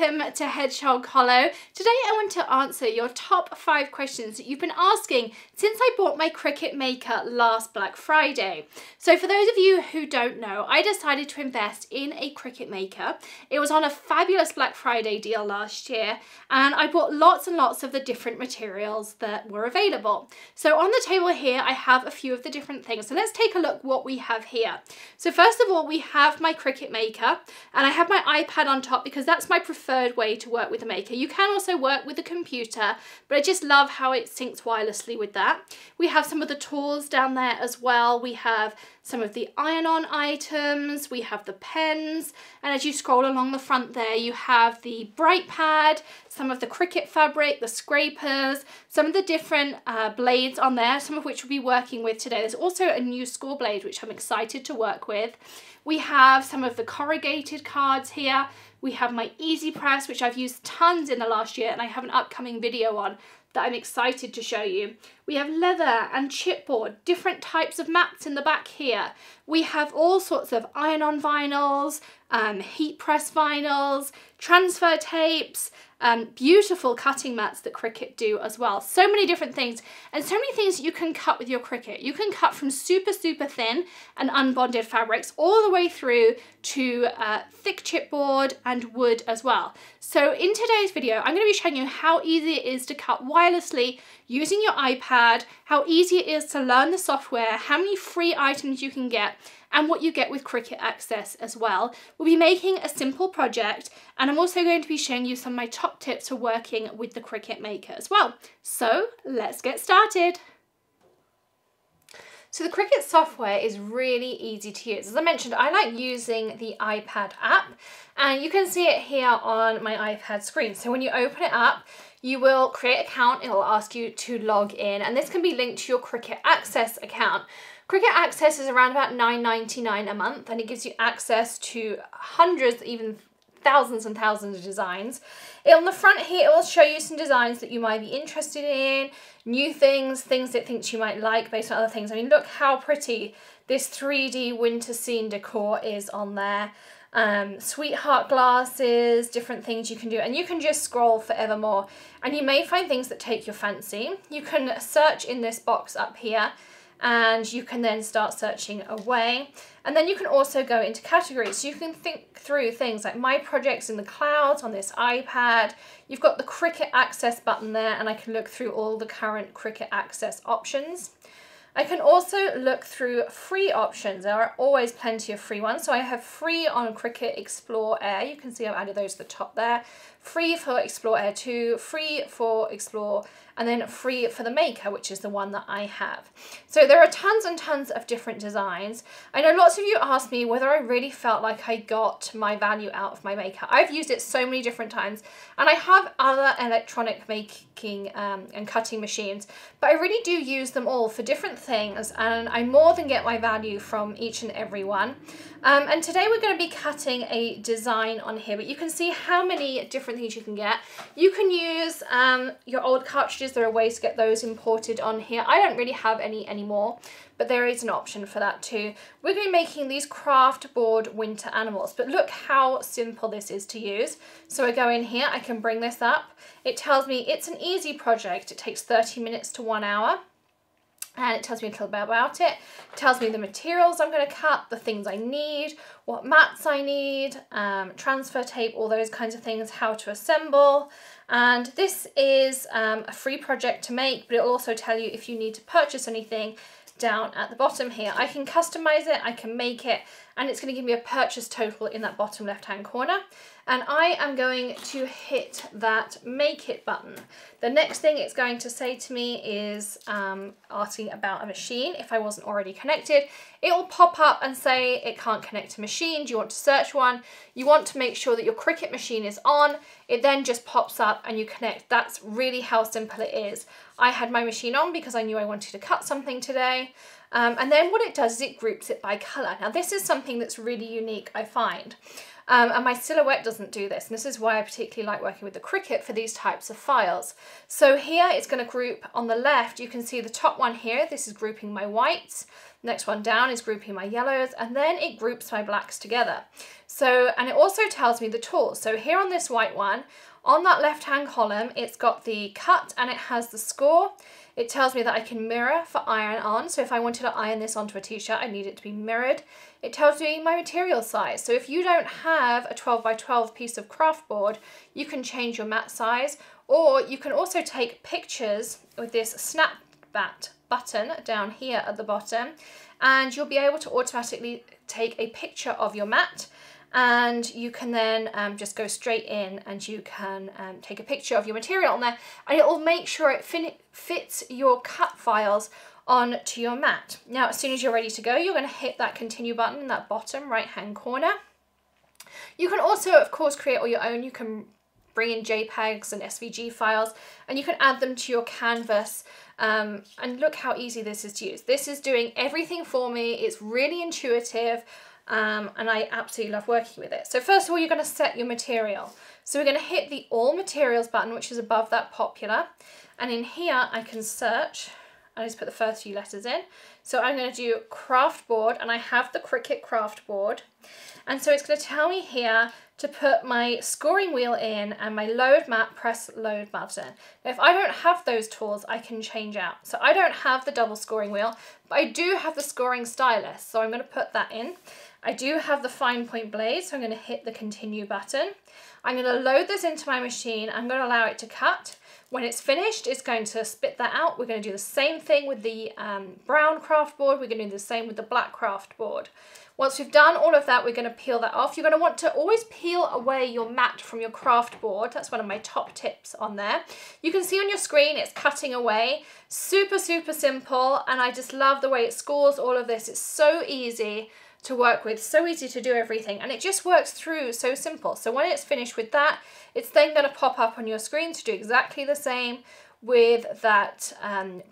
welcome to Hedgehog Hollow. Today I want to answer your top 5 questions that you've been asking since I bought my Cricut Maker last Black Friday. So for those of you who don't know, I decided to invest in a Cricut Maker. It was on a fabulous Black Friday deal last year, and I bought lots and lots of the different materials that were available. So on the table here I have a few of the different things. So let's take a look what we have here. So first of all, we have my Cricut Maker, and I have my iPad on top because that's my preferred way to work with the Maker. You can also work with the computer, but I just love how it syncs wirelessly with that. We have some of the tools down there as well. We have some of the iron-on items, we have the pens, and as you scroll along the front there, you have the bright pad, some of the Cricut fabric, the scrapers, some of the different blades on there, some of which we'll be working with today. There's also a new score blade, which I'm excited to work with. We have some of the corrugated cards here. We have my EasyPress, which I've used tons in the last year, and I have an upcoming video on that I'm excited to show you. We have leather and chipboard, different types of mats in the back here. We have all sorts of iron-on vinyls, heat press vinyls, transfer tapes, beautiful cutting mats that Cricut do as well. So many different things, and so many things you can cut with your Cricut. You can cut from super thin and unbonded fabrics all the way through to thick chipboard and wood as well. So in today's video, I'm going to be showing you how easy it is to cut wirelessly using your iPad, how easy it is to learn the software, how many free items you can get, and what you get with Cricut Access as well. We'll be making a simple project, and I'm also going to be showing you some of my top tips for working with the Cricut Maker as well. So let's get started. So the Cricut software is really easy to use. As I mentioned, I like using the iPad app, and you can see it here on my iPad screen. So when you open it up, you will create an account. It will ask you to log in, and this can be linked to your Cricut Access account. Cricut Access is around about $9.99 a month, and it gives you access to hundreds, even thousands and thousands of designs. On the front here, it will show you some designs that you might be interested in, new things it thinks you might like based on other things. I mean, look how pretty this 3D winter scene decor is on there. Sweetheart glasses, different things you can do, and you can just scroll forevermore, and you may find things that take your fancy. You can search in this box up here, and you can then start searching away, and then you can also go into categories. So you can think through things like my projects in the clouds on this iPad. You've got the Cricut Access button there, and I can look through all the current Cricut Access options. I can also look through free options. There are always plenty of free ones. So I have free on Cricut Explore Air. You can see I've added those to the top there. Free for Explore Air 2, free for Explore, and then free for the Maker, which is the one that I have. So there are tons and tons of different designs. I know lots of you asked me whether I really felt like I got my value out of my Maker. I've used it so many different times, and I have other electronic making and cutting machines, but I really do use them all for different things, and I more than get my value from each and every one. And today we're going to be cutting a design on here, but you can see how many different things you can get. You can use your old cartridges. There are ways to get those imported on here. I don't really have any anymore, but there is an option for that too. We're going to be making these Kraft board winter animals, but look how simple this is to use. So I go in here, I can bring this up. It tells me it's an easy project. It takes 30 minutes to 1 hour. And it tells me a little bit about it. It tells me the materials I'm going to cut, the things I need, what mats I need, transfer tape, all those kinds of things, how to assemble. And this is a free project to make, but it will also tell you if you need to purchase anything down at the bottom here. I can customize it, I can make it, and it's going to give me a purchase total in that bottom left hand corner. And I am going to hit that make it button. The next thing it's going to say to me is asking about a machine if I wasn't already connected. It will pop up and say it can't connect to machine. Do you want to search one? You want to make sure that your Cricut machine is on. It then just pops up and you connect. That's really how simple it is. I had my machine on because I knew I wanted to cut something today. And then what it does is it groups it by colour. Now this is something that's really unique, I find. and my Silhouette doesn't do this. And this is why I particularly like working with the Cricut for these types of files. So here it's going to group on the left. You can see the top one here. This is grouping my whites. Next one down is grouping my yellows, and then it groups my blacks together. So, and it also tells me the tools. So here on this white one, on that left-hand column, it's got the cut and it has the score. It tells me that I can mirror for iron on. So if I wanted to iron this onto a t-shirt, I need it to be mirrored. It tells me my material size. So if you don't have a 12 by 12 piece of craft board, you can change your mat size, or you can also take pictures with this snap button down here at the bottom, and you'll be able to automatically take a picture of your mat, and you can then just go straight in and you can take a picture of your material on there, and it will make sure it fits your cut files onto your mat. Now, as soon as you're ready to go, you're going to hit that continue button in that bottom right hand corner. You can also, of course, create all your own. You can bring in JPEGs and SVG files, and you can add them to your canvas. And look how easy this is to use. This is doing everything for me. It's really intuitive, and I absolutely love working with it. So first of all, you're going to set your material. So we're going to hit the All Materials button, which is above that Popular. And in here, I can search. I just put the first few letters in. So I'm going to do craft board, and I have the Cricut craft board. And so it's going to tell me here to put my scoring wheel in and my load mat, press load button. Now, if I don't have those tools, I can change out. So I don't have the double scoring wheel, but I do have the scoring stylus. So I'm going to put that in. I do have the fine point blade, so I'm going to hit the continue button. I'm going to load this into my machine. I'm going to allow it to cut. When it's finished, it's going to spit that out. We're going to do the same thing with the brown craft board. We're going to do the same with the black craft board. Once we've done all of that, we're going to peel that off. You're going to want to always peel away your mat from your craft board. That's one of my top tips on there. You can see on your screen it's cutting away. Super, super simple, and I just love the way it scores all of this. It's so easy to work with, so easy to do everything, and it just works through so simple. So when it's finished with that, it's then going to pop up on your screen to do exactly the same with that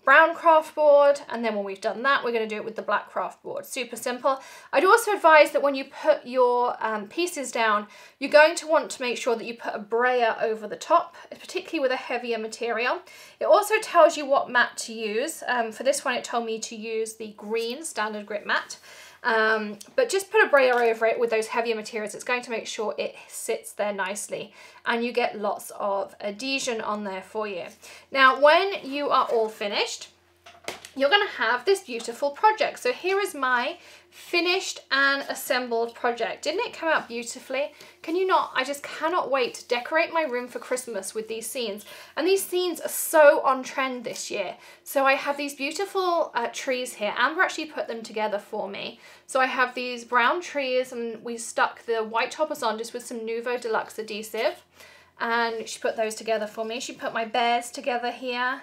brown craft board, and then when we've done that, we're going to do it with the black craft board. Super simple. I'd also advise that when you put your pieces down, you're going to want to make sure that you put a brayer over the top, particularly with a heavier material. It also tells you what mat to use. For this one, it told me to use the green standard grit mat. But just put a brayer over it with those heavier materials. It's going to make sure it sits there nicely, and you get lots of adhesion on there for you. Now, when you are all finished, you're going to have this beautiful project. So here is my finished and assembled project. Didn't it come out beautifully? Can you not? I just cannot wait to decorate my room for Christmas with these scenes. And these scenes are so on trend this year. So I have these beautiful trees here. Amber actually put them together for me. So I have these brown trees, and we stuck the white toppers on just with some Nuvo Deluxe adhesive. And she put those together for me. She put my bears together here.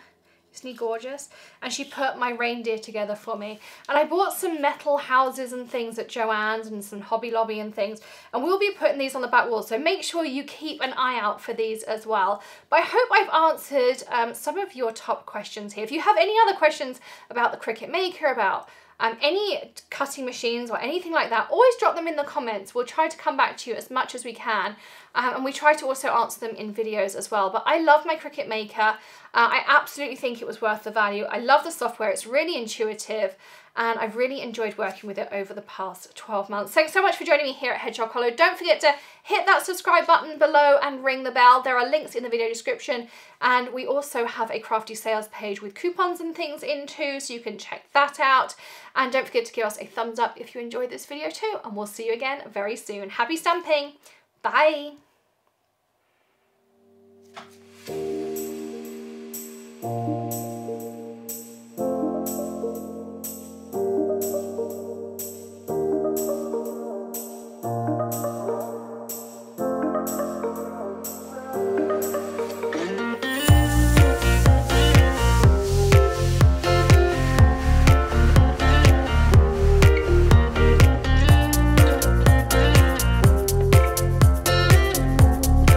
Isn't he gorgeous? And she put my reindeer together for me. And I bought some metal houses and things at Joann's and some Hobby Lobby and things. And we'll be putting these on the back wall. So make sure you keep an eye out for these as well. But I hope I've answered some of your top questions here. If you have any other questions about the Cricut Maker, about any cutting machines or anything like that, always drop them in the comments. We'll try to come back to you as much as we can. And we try to also answer them in videos as well. But I love my Cricut Maker. I absolutely think it was worth the value. I love the software. It's really intuitive, and I've really enjoyed working with it over the past 12 months. Thanks so much for joining me here at Hedgehog Hollow. Don't forget to hit that subscribe button below and ring the bell. There are links in the video description, and we also have a crafty sales page with coupons and things in too, so you can check that out. And don't forget to give us a thumbs up if you enjoyed this video too, and we'll see you again very soon. Happy stamping. Bye. Thank you.